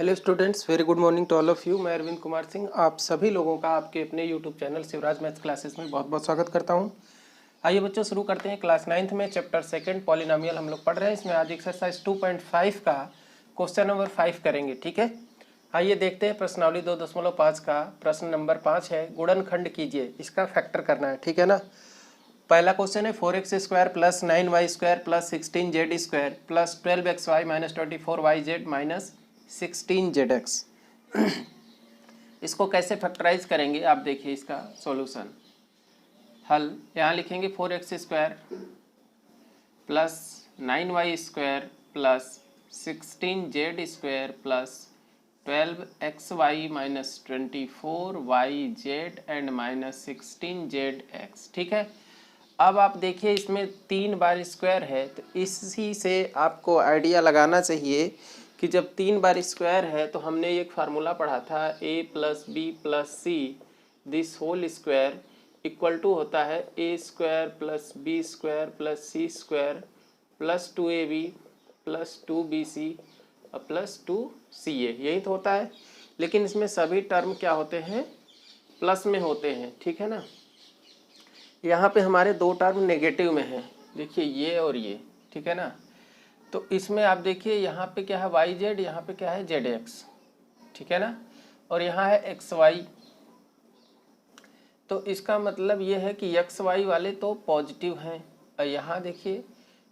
Hello students, very good morning to all of you. मैं अरविंद कुमार सिंह आप सभी लोगों का आपके अपने YouTube channel Shivraj maths classes में बहुत बहुत स्वागत करता हूं। आइए बच्चों शुरू करते हैं। क्लास 9th में चैप्टर 2 पॉलिनोमियल हम लोग पढ़ रहे हैं। इसमें आज एक्सरसाइज 2.5 का क्वेश्चन नंबर 5 करेंगे, ठीक है। आइए देखते हैं प्रश्नावली 2.5 का प्रश्न नंबर 5 है, गुणनखंड कीजिए, इसका फैक्टर करना है, ठीक है ना। पहला क्वेश्चन है 4x² plus 9y² plus 16z² plus 12xy minus 24yz minus 16zx। इसको कैसे फैक्टराइज करेंगे आप देखिए इसका सॉल्यूशन। हल यहाँ लिखेंगे 4x² plus 9y² plus 16z² plus 12xy minus 24yz and minus 16zx, ठीक है। अब आप देखिए इसमें 3 बार स्क्वायर है, तो इसी से आपको आइडिया लगाना चाहिए कि जब 3 बार स्क्वायर है तो हमने एक फार्मूला पढ़ा था a plus B plus C this whole square equal to होता है a² plus b² plus c² plus 2ab plus 2bc plus 2ca, यही तो होता है। लेकिन इसमें सभी टर्म क्या होते हैं, प्लस में होते हैं, ठीक है ना। यहाँ पे हमारे 2 टर्म नेगेटिव में है, देखिए ये और ये, ठीक है ना। तो इसमें आप देखिए यहाँ पे क्या है yz, यहाँ पे क्या है zx, ठीक है ना। और यहाँ है xy। तो इसका मतलब ये है कि xy वाले तो पॉजिटिव हैं, और यहाँ देखिए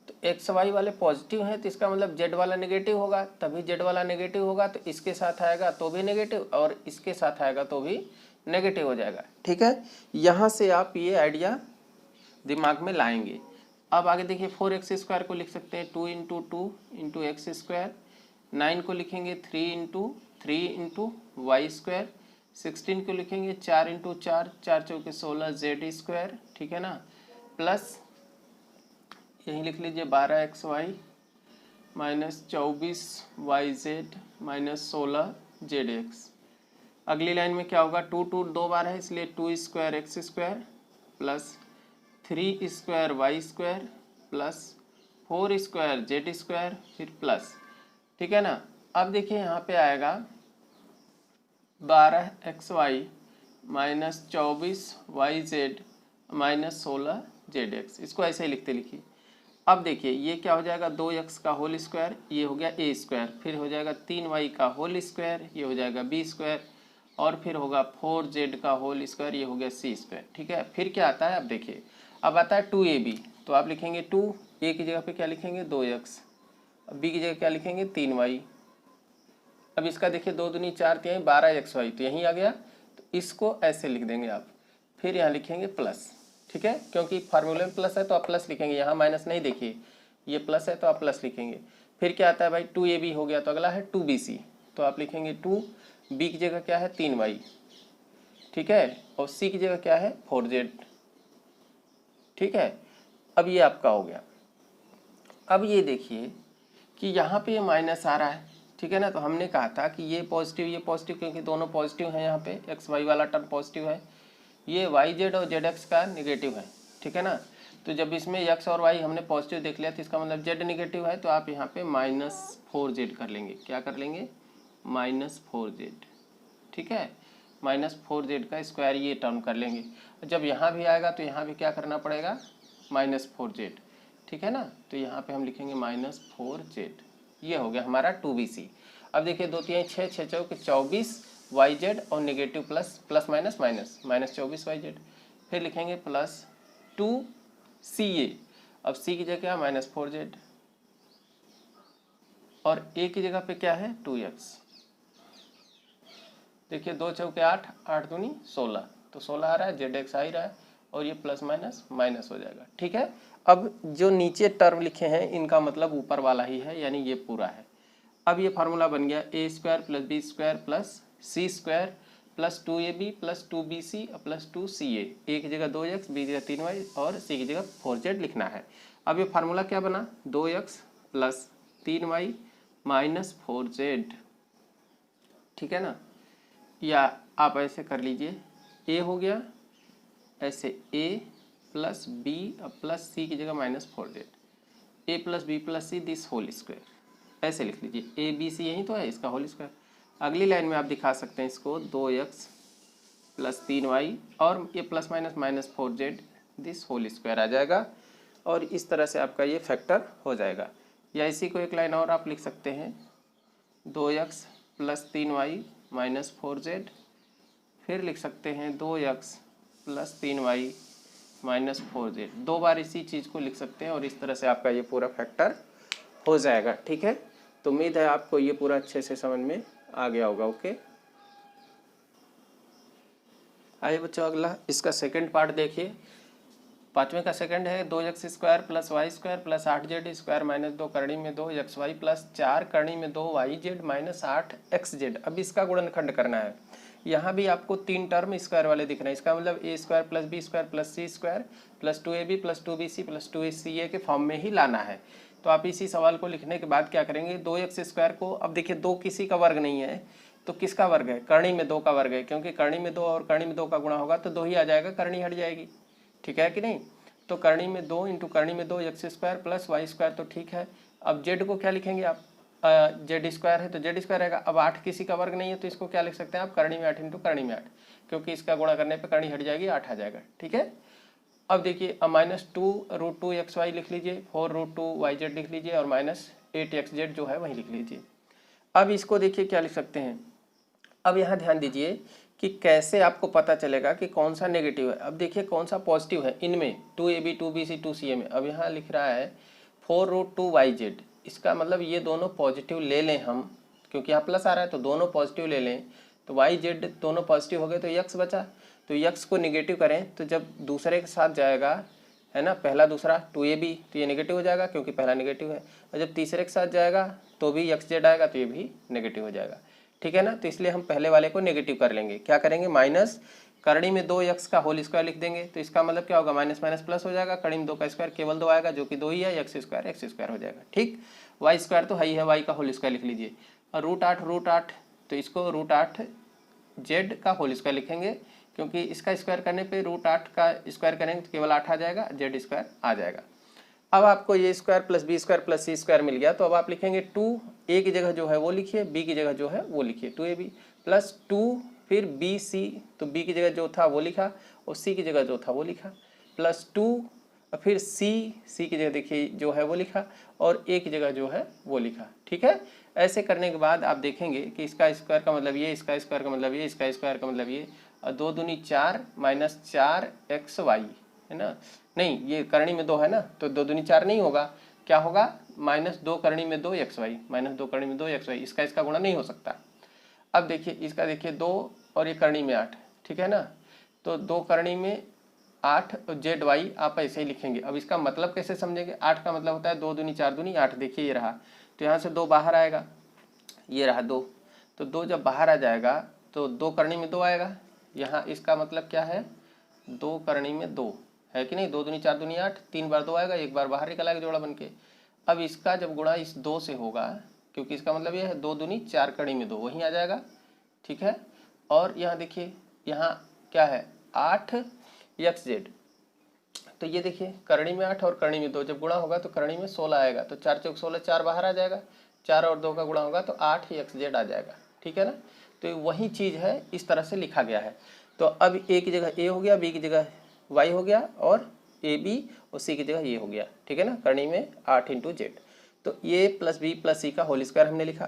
तो xy वाले पॉजिटिव हैं, तो इसका मतलब z वाला नेगेटिव होगा, तभी z वाला नेगेटिव होगा तो इसके साथ आएगा तो भी नेगेटिव और इसके साथ आएगा तो भी नेगेटिव हो जाएगा, ठीक है। यहाँ से आप ये आइडिया दिमाग में लाएंगे। अब आगे देखिए 4x² को लिख सकते हैं 2 × 2 × x², 9 को लिखेंगे 3 × 3 × y², 16 को लिखेंगे 4 × 4, 4 चौके 16 z², ठीक है ना, प्लस यहीं लिख लीजिए 12xy minus 24yz minus 16zx। अगली लाइन में क्या होगा, 2 2 2 बार है इसलिए 2² x² plus 3² y² plus 4² z², फिर प्लस, ठीक है ना। अब देखिए यहाँ पे आएगा 12xy minus 24yz minus 16zx, इसको ऐसे ही लिखते लिखिए। अब देखिए ये क्या हो जाएगा 2x का होल स्क्वायर, ये हो गया a², फिर हो जाएगा 3y का होल स्क्वायर, ये हो जाएगा b², और फिर होगा 4z का होल स्क्वायर, ये हो गया c², ठीक है। फिर क्या आता है अब देखिए, अब आता है 2ab, तो आप लिखेंगे 2, a की जगह पे क्या लिखेंगे 2x, अब b की जगह क्या लिखेंगे 3y। अब इसका देखिए 2 दूनी 4 3 12xy, तो यहीं आ गया, तो इसको ऐसे लिख देंगे आप। फिर यहाँ लिखेंगे प्लस, ठीक है, क्योंकि फार्मूले में प्लस है तो आप प्लस लिखेंगे, यहाँ माइनस नहीं, देखिए ये प्लस है तो आप प्लस लिखेंगे। फिर क्या आता है भाई 2ab हो गया, तो अगला है 2bc, तो आप लिखेंगे 2b की जगह क्या है 3y, ठीक है, और c की जगह क्या है 4z, ठीक है। अब ये आपका हो गया। अब ये देखिए कि यहाँ पे ये माइनस आ रहा है, ठीक है ना। तो हमने कहा था कि ये पॉजिटिव, क्योंकि दोनों पॉजिटिव हैं, यहाँ पे एक्स वाई वाला टर्म पॉजिटिव है, ये वाई जेड और जेड एक्स का नेगेटिव है, ठीक है ना। तो जब इसमें एक्स और वाई हमने पॉजिटिव देख लिया तो इसका मतलब जेड नेगेटिव है, तो आप यहाँ पे -4z कर लेंगे। क्या कर लेंगे, -4z, ठीक है। -4z का स्क्वायर ये टर्म कर लेंगे। जब यहाँ भी आएगा तो यहाँ भी क्या करना पड़ेगा -4z, ठीक है ना। तो यहाँ पे हम लिखेंगे -4z, ये हो गया हमारा 2bc। अब देखिए 2 3 6 6 चौके 24yz और negative plus minus minus 24yz, फिर लिखेंगे प्लस 2ca। अब c की जगह क्या -4z और a की जगह पे क्या है 2x। देखिए 2 चौके 8, 8 दूनी 16, तो 16 आ रहा है, zx आ ही रहा है, और ये प्लस माइनस माइनस हो जाएगा, ठीक है। अब जो नीचे टर्म लिखे हैं इनका मतलब ऊपर वाला ही है, यानी ये पूरा है। अब ये फार्मूला बन गया a² plus b² plus c² plus 2ab plus 2bc plus 2ca। a की जगह 2x, b की जगह 3y और c की जगह 4z लिखना है। अब ये फार्मूला क्या बना 2x plus 3y minus 4z, ठीक है ना। या आप ऐसे कर लीजिए, a हो गया ऐसे a plus b plus c की जगह -4z, a plus b plus c this whole square, ऐसे लिख लीजिए। a b c यही तो है, इसका होल स्क्वायर। अगली लाइन में आप दिखा सकते हैं इसको 2x प्लस 3y और ये plus minus minus 4z this whole square आ जाएगा और इस तरह से आपका ये फैक्टर हो जाएगा। या इसी को एक लाइन और आप लिख सकते हैं 2x plus 3y minus 4z, फिर लिख सकते हैं 2x plus 3y minus 4z। दो बार इसी चीज़ को लिख सकते हैं और इस तरह से आपका ये पूरा फैक्टर हो जाएगा। ठीक है, तो उम्मीद है आपको ये पूरा अच्छे से समझ में आ गया होगा। ओके, आइए बच्चों अगला इसका सेकंड पार्ट देखिए। पाँचवें का सेकंड है 2x square plus Y square plus 8z square minus 2 करनी में 2xy प्लस 4 करनी में 2yz माइनस 8xz। अब इसका गुणनखंड करना है। यहाँ भी आपको तीन टर्म स्क्वायर वाले दिख रहे हैं। इसका मतलब a square plus b square plus c square plus 2ab plus 2bc plus 2ca के फॉर्म में ही लाना है। तो आप इसी सवाल को लिखने के बाद क्या करेंगे, 2x स्क्वायर को, अब देखिए 2 किसी का वर्ग नहीं है तो किसका वर्ग है, करनी में 2 का वर्ग है, क्योंकि करनी में 2 और करनी में 2 का गुणा होगा तो 2 ही आ जाएगा, करनी हट जाएगी। ठीक है कि नहीं, तो करनी में 2 इंटू करनी में 2 X square plus Y square, तो ठीक है। अब जेड को क्या लिखेंगे आप, जेड स्क्वायर है तो जेड स्क्वायर रहेगा। अब 8 किसी का वर्ग नहीं है तो इसको क्या लिख सकते हैं आप, करनी में 8 इंटू करनी में 8, क्योंकि इसका गुणा करने पे करनी हट जाएगी, 8 आ जाएगा। ठीक है, अब देखिए अब माइनस 2√2xy लिख लीजिए, 4√2yz लिख लीजिए और माइनस 8xz जो है वही लिख लीजिए। अब इसको देखिए क्या लिख सकते हैं। अब यहाँ ध्यान दीजिए कि कैसे आपको पता चलेगा कि कौन सा नेगेटिव है। अब देखिए कौन सा पॉजिटिव है इनमें, 2ab 2bc 2ca में। अब यहाँ लिख रहा है 4√2yz, इसका मतलब ये दोनों पॉजिटिव ले लें हम, क्योंकि यहाँ प्लस आ रहा है तो दोनों पॉजिटिव ले लें, तो yz दोनों पॉजिटिव हो गए तो x बचा। तो x को नेगेटिव करें तो जब दूसरे के साथ जाएगा है ना, पहला दूसरा 2ab तो ये नेगेटिव हो जाएगा क्योंकि पहला नेगेटिव है, और जब तीसरे के साथ जाएगा तो भी xz आएगा तो ये भी नेगेटिव हो जाएगा। ठीक है ना, तो इसलिए हम पहले वाले को नेगेटिव कर लेंगे। क्या करेंगे, माइनस करनी में 2x का होल स्क्वायर लिख देंगे, तो इसका मतलब क्या होगा, माइनस माइनस प्लस हो जाएगा, करनी में 2 का स्क्वायर केवल 2 आएगा जो कि 2 ही है, एक्स स्क्वायर हो जाएगा। ठीक, वाई स्क्वायर तो है ही है, वाई का होल स्क्वायर लिख लीजिए, और √8 तो इसको √8 जेड का होल स्क्वायर लिखेंगे, क्योंकि इसका स्क्वायर करने पे √8 का स्क्वायर करेंगे तो केवल 8 आ जाएगा, जेड स्क्वायर आ जाएगा। अब आपको ये square plus B square plus C square मिल गया, तो अब आप लिखेंगे 2 ए की जगह जो है वो लिखिए, बी की जगह जो है वो लिखिए, 2ab प्लस 2 फिर बी सी, तो बी की जगह जो था वो लिखा और सी की जगह जो था वो लिखा, प्लस 2 फिर सी की जगह देखिए जो है वो लिखा और ए की जगह जो है वो लिखा। ठीक है, ऐसे करने के बाद आप देखेंगे कि इसका स्क्वायर का मतलब ये, इसका स्क्वायर का मतलब ये, इसका स्क्वायर का मतलब ये, और 2 दूनी 4 माइनस 4xy है ना, नहीं ये करनी में 2 है ना, तो 2 दूनी 4 नहीं होगा, क्या होगा, माइनस 2 करनी में 2xy, माइनस 2 करनी में 2xy, इसका गुणा नहीं हो सकता। अब देखिए इसका देखिए 2 और ये करनी में 8, ठीक है ना, तो 2 करनी में 8 जेड वाई आप ऐसे ही लिखेंगे। अब इसका मतलब कैसे समझेंगे, 8 का मतलब होता है 2 दूनी 4 दूनी 8, देखिए ये रहा, तो यहाँ से 2 बाहर आएगा, ये रहा 2, तो 2 जब बाहर आ जाएगा तो 2 करनी में 2 आएगा, यहाँ इसका मतलब क्या है, 2 करनी में 2 है कि नहीं, 2 दूनी 4 दूनी 8, 3 बार 2 आएगा, एक बार बाहर निकल आएगा जोड़ा बन के। अब इसका जब गुणा इस 2 से होगा, क्योंकि इसका मतलब ये है 2 दूनी 4 करनी में 2 वहीं आ जाएगा। ठीक है, और यहाँ देखिए यहाँ क्या है 8xz, तो ये देखिए करनी में 8 और करनी में 2 जब गुणा होगा तो करनी में 16 आएगा, तो 4 चौक 16, 4 बाहर आ जाएगा, 4 और 2 का गुणा होगा तो 8xz आ जाएगा। ठीक है ना, तो वही चीज़ है, इस तरह से लिखा गया है। तो अब ए की जगह ए हो गया, बी की जगह वाई हो गया और ए बी और सी की जगह ये हो गया। ठीक है ना, करनी में 8 इंटू जेड, तो ये प्लस बी प्लस सी का होल स्क्वायर हमने लिखा।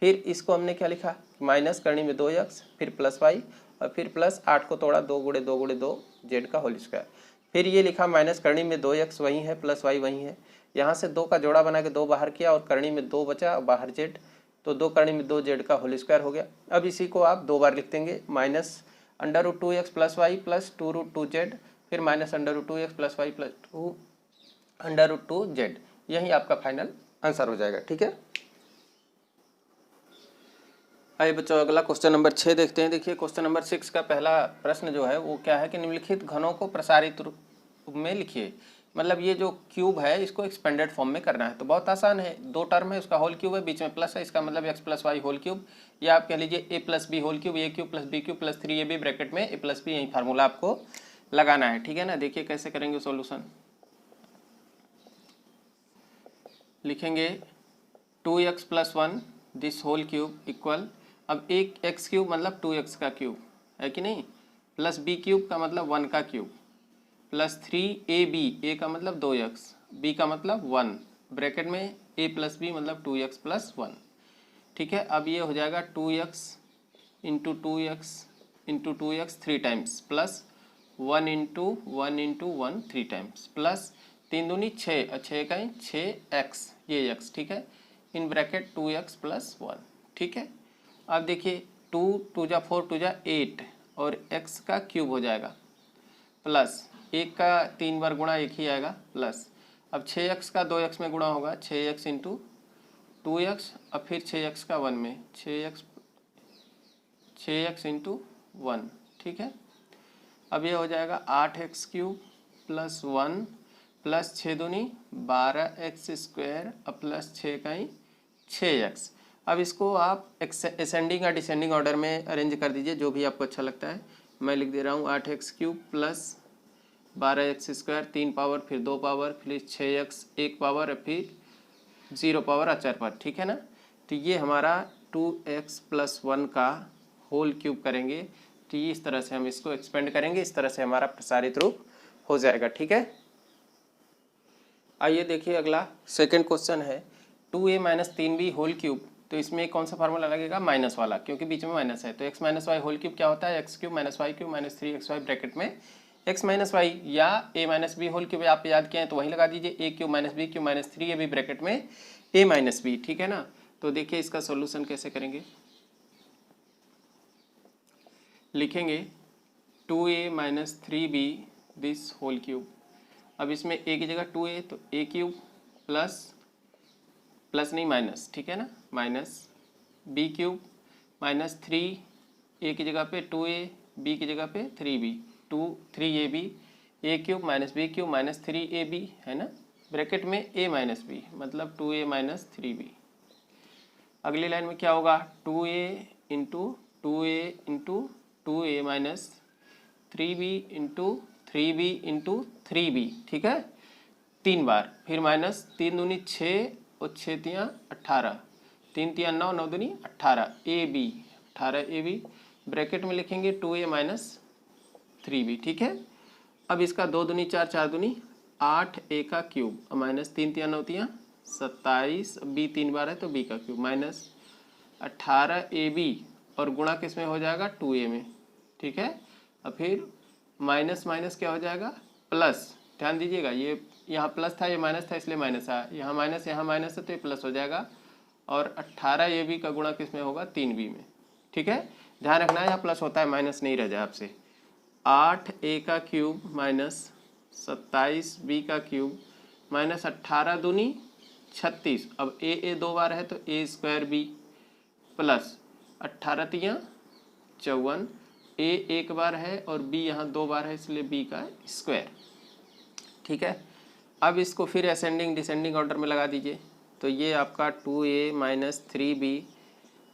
फिर इसको हमने क्या लिखा, माइनस करनी में 2x फिर प्लस वाई और फिर प्लस 8 को तोड़ा 2 गुणे 2 गुणे 2 जेड का होल स्क्वायर, फिर ये लिखा माइनस करनी में 2x वही है प्लस वाई वही है, यहाँ से 2 का जोड़ा बना के 2 बाहर किया और करनी में 2 बचा बाहर जेड, तो 2 करनी में 2 जेड का होल स्क्वायर हो गया। अब इसी को आप 2 बार लिख देंगे, minus √2x plus Y plus 2√2z फिर minus √2x plus Y plus 2√2z, यही आपका फाइनल आंसर हो जाएगा। ठीक है, आइए बच्चों अगला क्वेश्चन नंबर 6 देखते हैं। देखिए क्वेश्चन नंबर 6 का पहला प्रश्न जो है वो क्या है कि निम्नलिखित घनों को प्रसारित रूप में लिखिए। मतलब ये जो क्यूब है इसको एक्सपेंडेड फॉर्म में करना है, तो बहुत आसान है, 2 टर्म है, उसका होल क्यूब है, बीच में प्लस है, इसका मतलब x plus Y whole cube, या आप कह लीजिए a plus B whole cube, A cube plus B cube plus 3ab bracket में a प्लस बी, यही फार्मूला आपको लगाना है। ठीक है ना, देखिए कैसे करेंगे सॉल्यूशन, लिखेंगे 2x plus 1 this whole cube equal अब एक एक्स क्यूब मतलब 2x का क्यूब है कि नहीं, प्लस बी क्यूब का मतलब 1 का क्यूब, प्लस 3ab, ए का मतलब 2x, बी का मतलब 1, ब्रैकेट में a प्लस बी मतलब 2x प्लस 1। ठीक है, अब ये हो जाएगा 2x into 2x into 2x 3 times, plus 1 into 1 into 1 3 times, plus 3 दूनी 6 और 6 का 6x, ये x। ठीक है, इन ब्रैकेट 2x प्लस 1। ठीक है, अब देखिए 2 2 जा 4 2 जा 8 और x का क्यूब हो जाएगा, प्लस 1 का 3 बार गुणा 1 ही आएगा, प्लस अब 6x का 2x में गुणा होगा, 6x इंटू 2x और फिर 6x का 1 में 6x इंटू 1। ठीक है, अब ये हो जाएगा 8x क्यूब प्लस 1 प्लस 6 दूनी 12x स्क्वायर और प्लस 6 का 6x। अब इसको आप असेंडिंग या डिसेंडिंग ऑर्डर में अरेंज कर दीजिए, जो भी आपको अच्छा लगता है। मैं लिख दे रहा हूँ 8x cube plus 12x square 3 power, फिर 2 पावर, फिर 6x 1 पावर और फिर 0 पावर और 4 पावर। ठीक है ना, तो ये हमारा 2x प्लस 1 का होल क्यूब करेंगे, तो ये इस तरह से हम इसको एक्सपेंड करेंगे, इस तरह से हमारा प्रसारित रूप हो जाएगा। ठीक है, आइए देखिए अगला सेकंड क्वेश्चन है 2a minus 3b whole cube. तो इसमें कौन सा फार्मूला लगेगा, माइनस वाला, क्योंकि बीच में माइनस है। तो x minus Y whole cube क्या होता है, X cube minus Y cube minus 3xy bracket में x माइनस वाई, या a minus B whole cube आप याद किए हैं तो वहीं लगा दीजिए, a cube minus B cube minus 3ab bracket में a माइनस बी। ठीक है ना, तो देखिए इसका सोल्यूशन कैसे करेंगे, लिखेंगे 2a minus 3b this whole cube. अब इसमें a की जगह 2a तो a क्यूब प्लस नहीं माइनस, ठीक है ना, minus b cube minus 3, a की जगह पे 2a, b की जगह पे 3b, 3ab, a cube minus b cube minus 3ab है ना, ब्रैकेट में a माइनस b मतलब 2a माइनस 3b। अगली लाइन में क्या होगा, 2a into 2a into 2a minus 3b into 3b into 3b। ठीक है, 3 बार, फिर माइनस 3 दूनी 6 और 6 तियाँ 18, 3 तियाँ 9, 9 दूनी 18, ए बी ब्रैकेट में लिखेंगे 2a माइनस 3b। ठीक है, अब इसका 2 दूनी 4, 4 दूनी 8, a का क्यूब और माइनस 3 तियाँ 9 तियाँ 27, b 3 बार है तो b का क्यूब माइनस 18ab और गुणा किस में हो जाएगा, 2a में। ठीक है, और फिर माइनस माइनस क्या हो जाएगा, प्लस। ध्यान दीजिएगा, ये यहाँ प्लस था, ये माइनस था, इसलिए माइनस आया, यहाँ माइनस है तो ये प्लस हो जाएगा, और 18ab का गुणा किस में होगा, 3b में। ठीक है, ध्यान रखना है यहाँ प्लस होता है, माइनस नहीं रह जाए आपसे। 8a का क्यूब माइनस 27b का क्यूब माइनस 18 दूनी 36, अब a 2 बार है तो a square b plus 18 तियाँ 54, a 1 बार है और b यहाँ 2 बार है इसलिए b का स्क्वायर। ठीक है, अब इसको फिर असेंडिंग डिसेंडिंग ऑर्डर में लगा दीजिए, तो ये आपका 2a minus 3b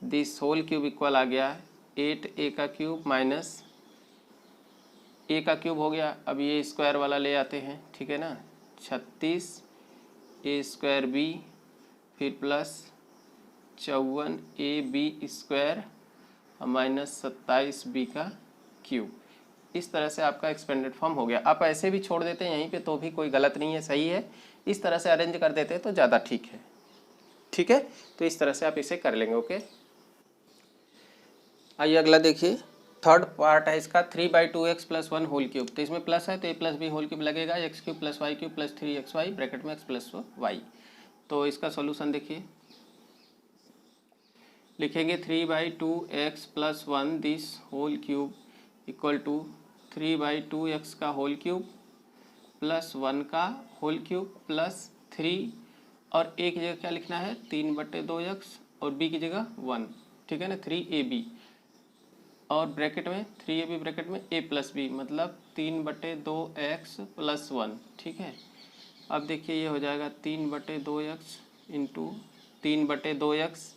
this whole cube equal आ गया 8a का क्यूब माइनस a का क्यूब हो गया। अब ये स्क्वायर वाला ले आते हैं, ठीक है ना, 36 a स्क्वायर b फिर plus 54ab square minus 27b का क्यूब। इस तरह से आपका एक्सपेंडेड फॉर्म हो गया। आप ऐसे भी छोड़ देते हैं यहीं पे तो भी कोई गलत नहीं है, सही है। इस तरह से अरेंज कर देते हैं तो ज़्यादा ठीक है। ठीक है, तो इस तरह से आप इसे कर लेंगे। ओके, आइए अगला देखिए, थर्ड पार्ट है इसका 3/2x प्लस 1 होल क्यूब। तो इसमें प्लस है तो a plus B whole cube लगेगा, X cube plus Y cube plus 3xy bracket में x प्लस वाई। तो इसका सोल्यूशन देखिए, लिखेंगे 3/2x plus 1 this whole cube equal to 3/2x का होल क्यूब प्लस 1 का होल क्यूब प्लस 3, और a की जगह क्या लिखना है, 3/2x और b की जगह 1। ठीक है ना, 3ab और ब्रैकेट में 3ab ब्रैकेट में a प्लस बी मतलब 3/2x प्लस 1। ठीक है, अब देखिए ये हो जाएगा 3/2x into 3/2x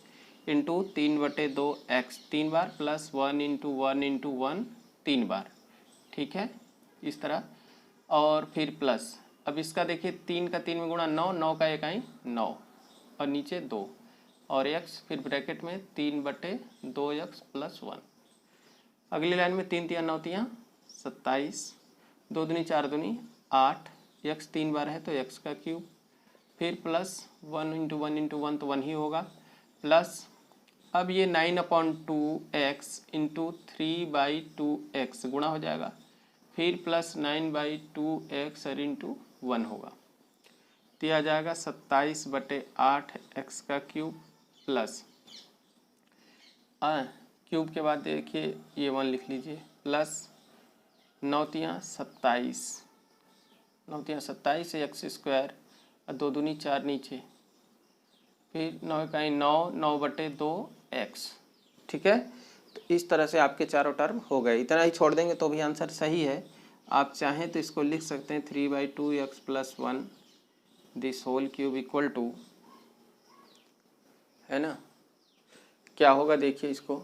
into 3/2x 3 बार प्लस 1 इंटू 1 इंटू 1 3 बार। ठीक है, इस तरह, और फिर प्लस, अब इसका देखिए 3 का 3 में गुणा 9, 9 का 1 9 और नीचे 2, और x, फिर ब्रैकेट में 3/2x + 1। अगली लाइन में 3 3 9 27, 2 दूनी 4 दूनी 8, x 3 बार है तो x का क्यूब, फिर प्लस 1 × 1 × 1 तो 1 ही होगा, प्लस अब ये 9/2x × 3/2x गुणा हो जाएगा, फिर प्लस 9/2x और × 1 होगा, तो आ जाएगा 27/8x का क्यूब प्लस क्यूब के बाद देखिए ये 1 लिख लीजिए, प्लस 9 × 27, 9 × 27 x², और 2 दूनी 4 नीचे, फिर 9 × 9, 9/2x। ठीक है, तो इस तरह से आपके चारों टर्म हो गए। इतना ही छोड़ देंगे तो भी आंसर सही है। आप चाहें तो इसको लिख सकते हैं 3/2x + 1 this whole cube equal to, है ना, क्या होगा देखिए इसको,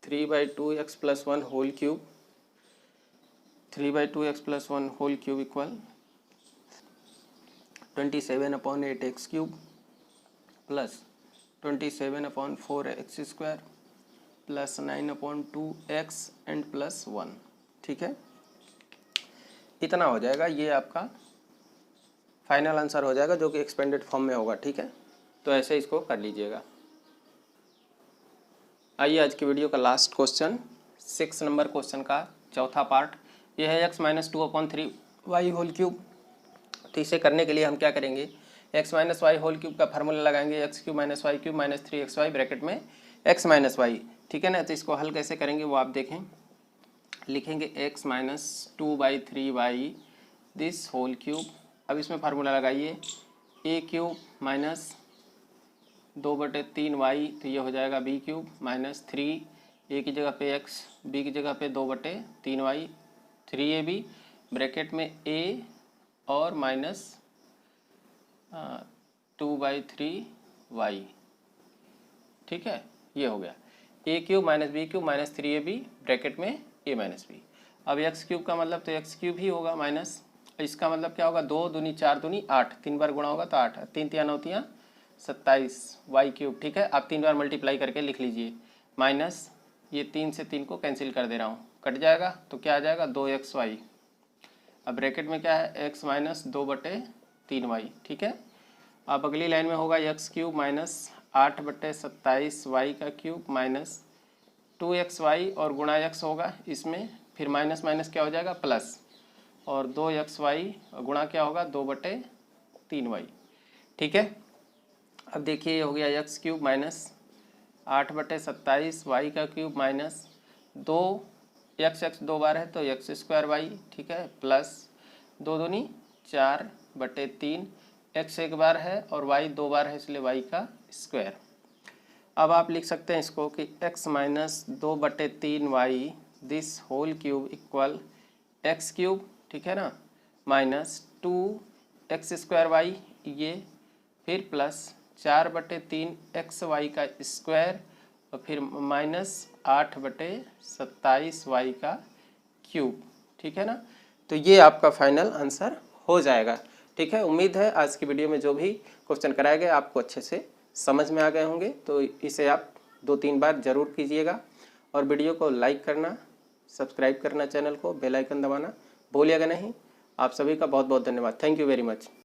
3/2x + 1 whole cube, 3/2x + 1 whole cube equal 27/8x³ plus 27/4x² plus 9/2x and plus 1। ठीक है, इतना हो जाएगा, ये आपका फाइनल आंसर हो जाएगा जो कि एक्सपेंडेड फॉर्म में होगा। ठीक है, तो ऐसे इसको कर लीजिएगा। आइए आज की वीडियो का लास्ट क्वेश्चन, 6 नंबर क्वेश्चन का चौथा पार्ट, यह है x - 2/3y होल क्यूब। तो इसे करने के लिए हम क्या करेंगे, x - y होल क्यूब का फार्मूला लगाएंगे, x³ - y³ - 3xy ब्रैकेट में x - y। ठीक है ना, तो इसको हल कैसे करेंगे वो आप देखें, लिखेंगे x - 2/3y this whole cube. अब इसमें फार्मूला लगाइए, a³ - 2/3y, तो ये हो जाएगा b³ - 3, a की जगह पे x, b की जगह पे 2/3y, 3ab ब्रैकेट में a और -2/3y। ठीक है, ये हो गया a³ - b³ - 3ab ब्रैकेट में a - b। अब x³ का मतलब तो x³ ही होगा, माइनस इसका मतलब क्या होगा, 2 दूनी 4 दूनी 8, 3 बार गुणा होगा तो 8, 3 × 9 = 27 y³। ठीक है, आप 3 बार मल्टीप्लाई करके लिख लीजिए, माइनस ये 3 से 3 को कैंसिल कर दे रहा हूँ, कट जाएगा तो क्या आ जाएगा 2xy। अब ब्रैकेट में क्या है, x - 2/3y। ठीक है, अब अगली लाइन में होगा x³ - 8/27y का क्यूब माइनस 2xy और गुणा x होगा इसमें, फिर माइनस माइनस क्या हो जाएगा प्लस, और 2xy गुणा क्या होगा 2/3y। ठीक है, अब देखिए ये हो गया x³ - 8/27y का क्यूब माइनस 2x 2 बार है तो x² ठीक है, प्लस 2 दूनी 4/3, x 1 बार है और y 2 बार है इसलिए y का स्क्वायर। अब आप लिख सकते हैं इसको कि x - 2/3y this whole cube equal x³, ठीक है ना, माइनस 2x² ये, फिर प्लस 4/3xy का स्क्वायर और फिर माइनस 8/27y का क्यूब। ठीक है ना, तो ये आपका फाइनल आंसर हो जाएगा। ठीक है, उम्मीद है आज की वीडियो में जो भी क्वेश्चन कराए गए आपको अच्छे से समझ में आ गए होंगे, तो इसे आप 2-3 बार ज़रूर कीजिएगा और वीडियो को लाइक करना, सब्सक्राइब करना, चैनल को बेल आइकन दबाना भूलिएगा नहीं। आप सभी का बहुत बहुत धन्यवाद। Thank you very much.